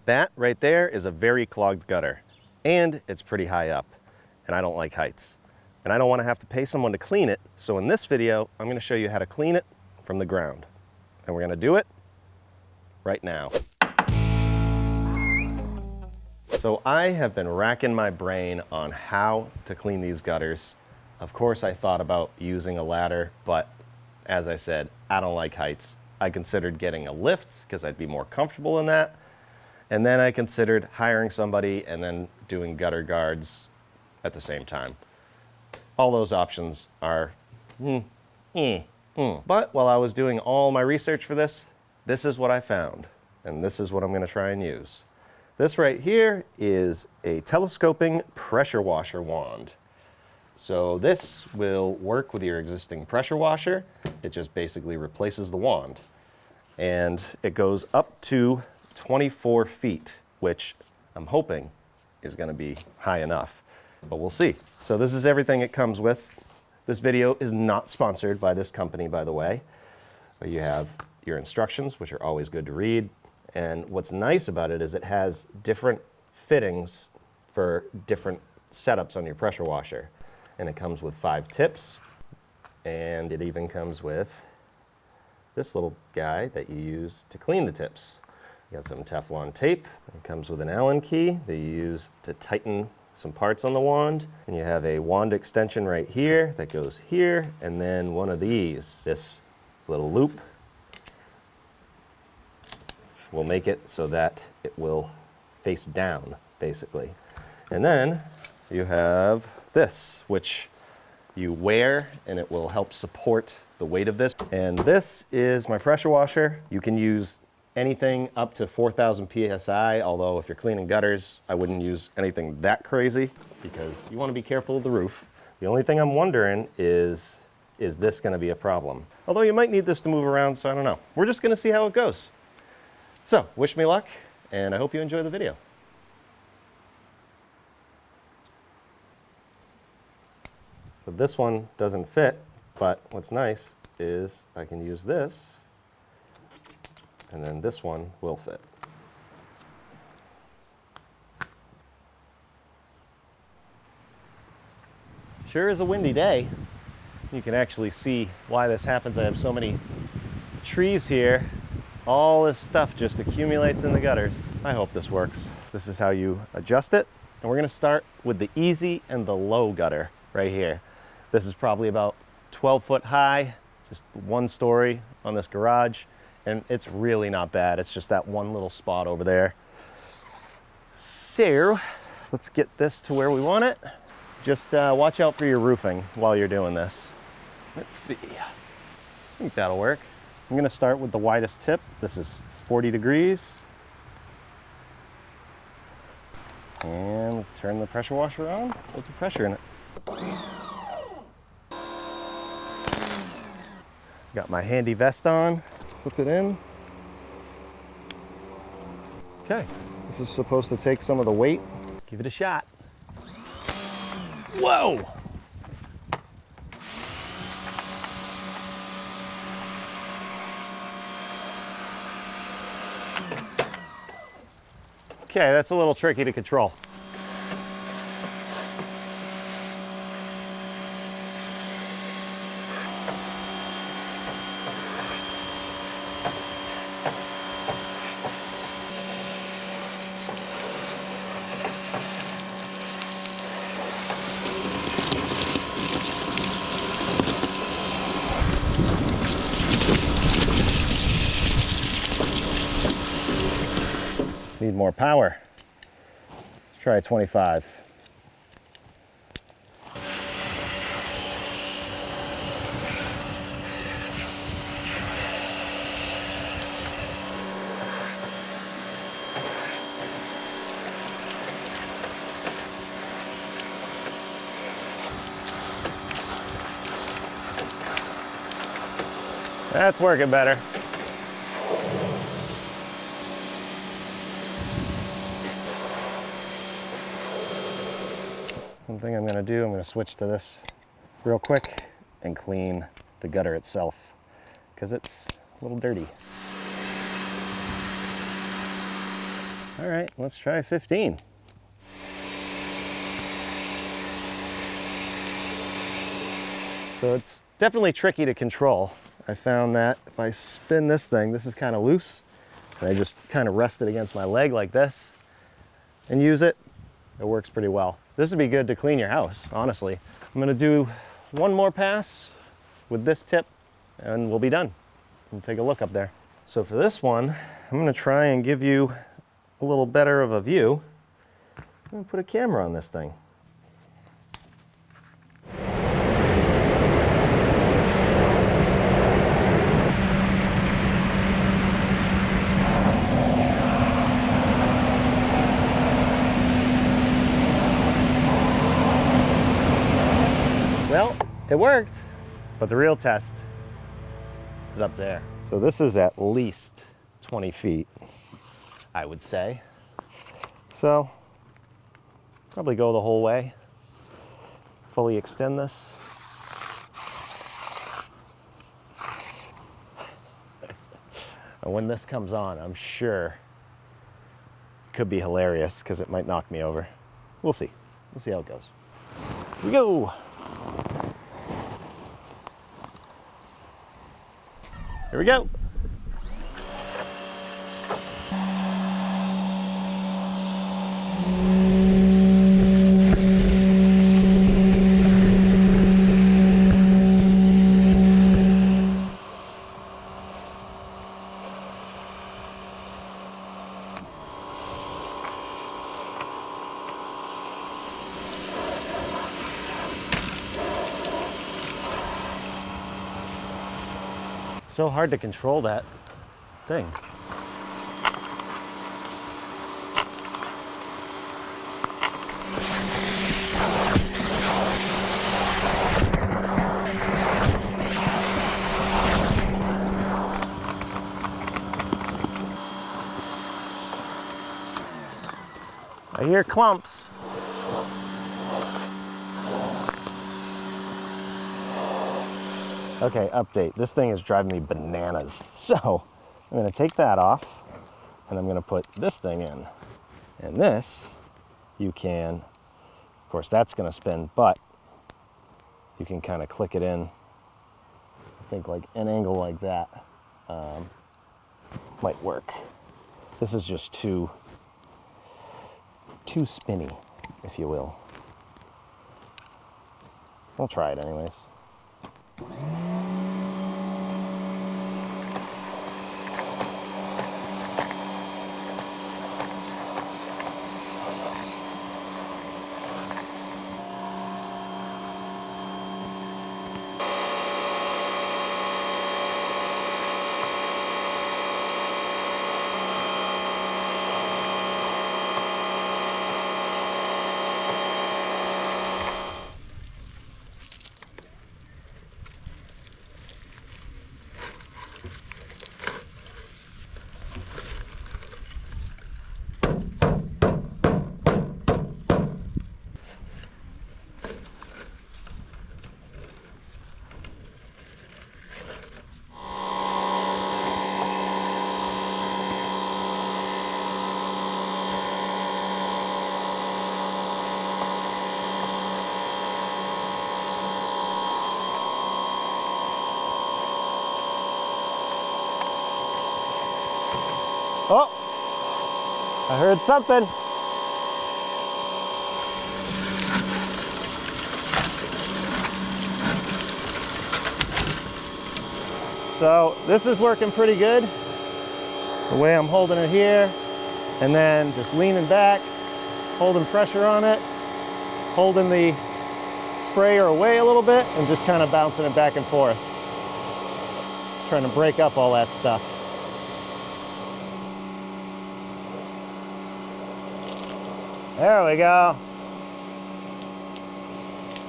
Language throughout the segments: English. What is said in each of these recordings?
That right there is a very clogged gutter, and it's pretty high up, and I don't like heights. And I don't want to have to pay someone to clean it, so in this video, I'm going to show you how to clean it from the ground. And we're going to do it right now. So I have been racking my brain on how to clean these gutters. Of course, I thought about using a ladder, but as I said, I don't like heights. I considered getting a lift because I'd be more comfortable in that. And then I considered hiring somebody and then doing gutter guards at the same time. All those options are But while I was doing all my research for this is what I found. And this is what I'm going to try and use. This right here is a telescoping pressure washer wand. So this will work with your existing pressure washer. It just basically replaces the wand. And it goes up to 24 feet, which I'm hoping is going to be high enough. But we'll see. So this is everything it comes with. This video is not sponsored by this company, by the way. But you have your instructions, which are always good to read. And what's nice about it is it has different fittings for different setups on your pressure washer. And it comes with 5 tips. And it even comes with this little guy that you use to clean the tips. You got some Teflon tape. It comes with an Allen key that you use to tighten some parts on the wand. And you have a wand extension right here that goes here, and then one of these, this little loop, will make it so that it will face down, basically. And then you have this, which you wear, and it will help support the weight of this. And this is my pressure washer. You can use anything up to 4,000 PSI, although if you're cleaning gutters, I wouldn't use anything that crazy because you want to be careful of the roof. The only thing I'm wondering is this going to be a problem? Although you might need this to move around, so I don't know. We're just going to see how it goes. So, wish me luck, and I hope you enjoy the video. So this one doesn't fit, but what's nice is I can use this, and then this one will fit. Sure is a windy day. You can actually see why this happens. I have so many trees here. All this stuff just accumulates in the gutters. I hope this works. This is how you adjust it. And we're gonna start with the easy and the low gutter right here. This is probably about 12 foot high, just one story on this garage. And it's really not bad. It's just that one little spot over there. So let's get this to where we want it. Just watch out for your roofing while you're doing this. Let's see. I think that'll work. I'm gonna start with the widest tip. This is 40 degrees. And let's turn the pressure washer on. Put some pressure in it. Got my handy vest on. Flip it in. Okay, this is supposed to take some of the weight. Give it a shot. Whoa! Okay, that's a little tricky to control. Need more power. Let's try 25. That's working better. One thing I'm going to do, I'm going to switch to this real quick and clean the gutter itself because it's a little dirty. All right, let's try 15. So it's definitely tricky to control. I found that if I spin this thing, this is kind of loose, and I just kind of rest it against my leg like this and use it, it works pretty well. This would be good to clean your house, honestly. I'm gonna do one more pass with this tip and we'll be done. We'll take a look up there. So for this one, I'm gonna try and give you a little better of a view. I'm gonna put a camera on this thing. Well, it worked, but the real test is up there. So this is at least 20 feet, I would say. So probably go the whole way, fully extend this. And when this comes on, I'm sure it could be hilarious because it might knock me over. We'll see. We'll see how it goes. Here we go. Here we go. So hard to control that thing. I hear clumps. Okay, update. This thing is driving me bananas. So I'm gonna take that off and I'm gonna put this thing in. And this, you can, of course that's gonna spin, but you can kind of click it in. I think like an angle like that might work. This is just too spinny, if you will. I'll try it anyways. Oh, I heard something. So this is working pretty good. The way I'm holding it here, and then just leaning back, holding pressure on it, holding the sprayer away a little bit, and just kind of bouncing it back and forth. Trying to break up all that stuff. There we go.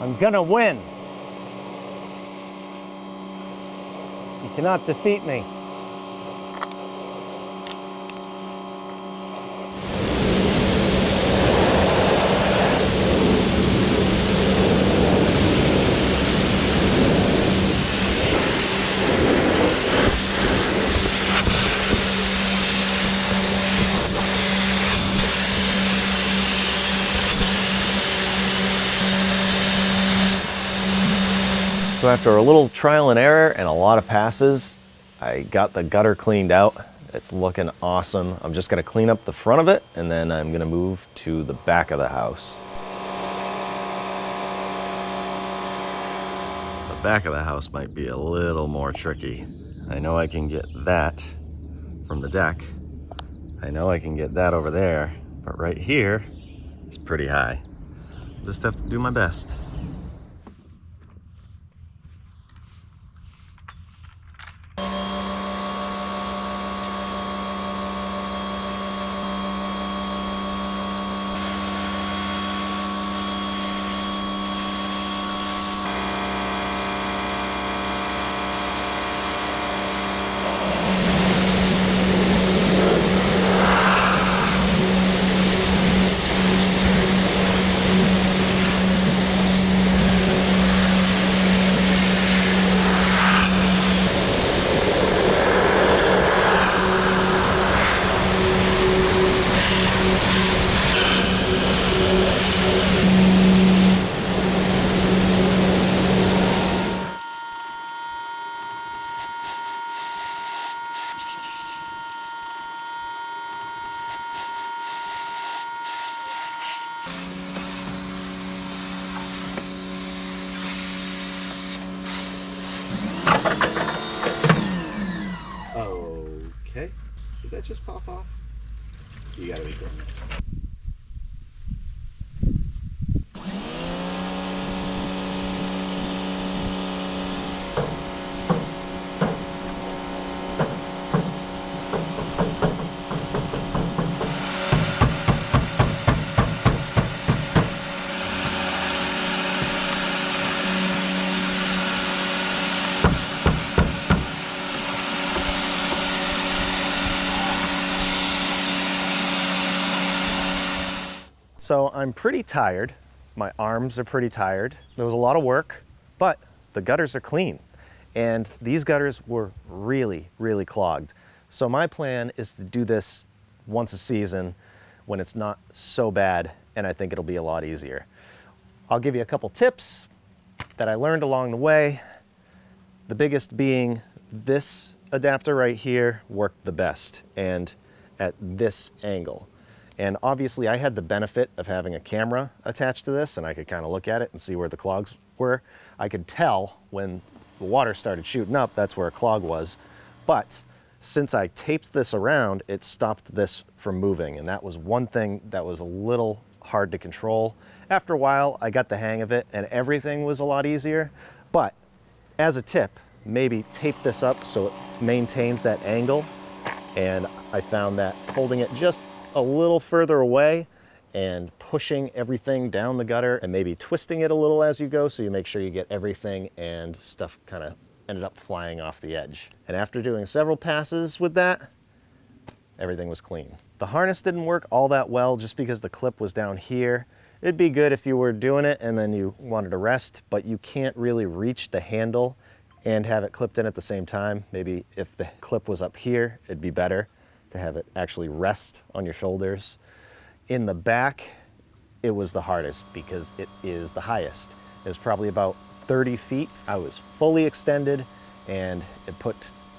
I'm gonna win. You cannot defeat me. So after a little trial and error and a lot of passes, I got the gutter cleaned out. It's looking awesome. I'm just gonna clean up the front of it and then I'm gonna move to the back of the house. The back of the house might be a little more tricky. I know I can get that from the deck. I know I can get that over there, but right here is pretty high. Just have to do my best. Okay, did that just pop off? You gotta be kidding me. So I'm pretty tired. My arms are pretty tired. There was a lot of work, but the gutters are clean. And these gutters were really, really clogged. So my plan is to do this once a season when it's not so bad, and I think it'll be a lot easier. I'll give you a couple tips that I learned along the way. The biggest being this adapter right here worked the best and at this angle. And obviously I had the benefit of having a camera attached to this and I could kind of look at it and see where the clogs were. I could tell when the water started shooting up, that's where a clog was. But since I taped this around, it stopped this from moving. And that was one thing that was a little hard to control. After a while, I got the hang of it and everything was a lot easier. But as a tip, maybe tape this up so it maintains that angle. And I found that holding it just a little further away and pushing everything down the gutter and maybe twisting it a little as you go so you make sure you get everything and stuff kind of ended up flying off the edge. And after doing several passes with that, everything was clean. The harness didn't work all that well just because the clip was down here. It'd be good if you were doing it and then you wanted to rest, but you can't really reach the handle and have it clipped in at the same time. Maybe if the clip was up here, it'd be better to have it actually rest on your shoulders. In the back, it was the hardest because it is the highest. It was probably about 30 feet. I was fully extended and it put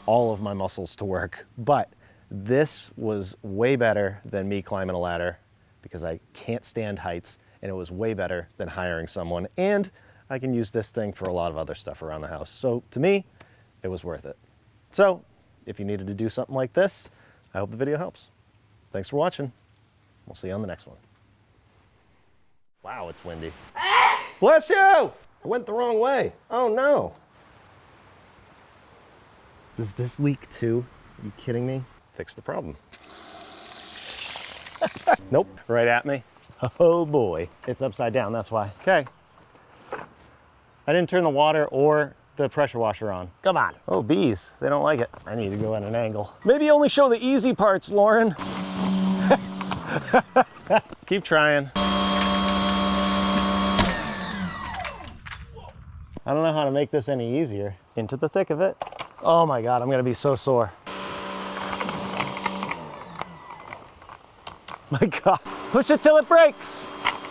all of my muscles to work. But this was way better than me climbing a ladder because I can't stand heights, and it was way better than hiring someone. And I can use this thing for a lot of other stuff around the house. So to me, it was worth it. So if you needed to do something like this, I hope the video helps. Thanks for watching. We'll see you on the next one. Wow, it's windy. Bless you! I went the wrong way. Oh no. Does this leak too? Are you kidding me? Fix the problem. Nope, right at me. Oh boy, it's upside down, that's why. Okay. I didn't turn the water or the pressure washer on. Come on. Oh, bees, they don't like it. I need to go at an angle. Maybe only show the easy parts, Lauren. Keep trying. I don't know how to make this any easier. Into the thick of it. Oh my God, I'm gonna be so sore. My God, push it till it breaks.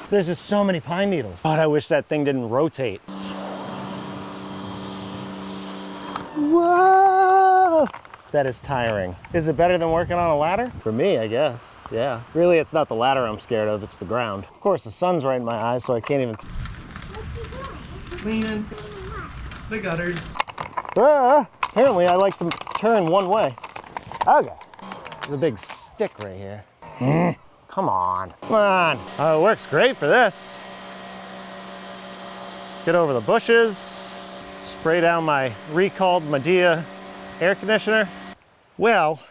There's just so many pine needles. God, I wish that thing didn't rotate. That is tiring. Is it better than working on a ladder? For me, I guess. Yeah. Really, it's not the ladder I'm scared of, it's the ground. Of course, the sun's right in my eyes, so I can't even. Cleaning the gutters. Apparently, I like to turn one way. Okay. There's a big stick right here. Come on. Come on. Oh, it works great for this. Get over the bushes, spray down my recalled Medea air conditioner. Well,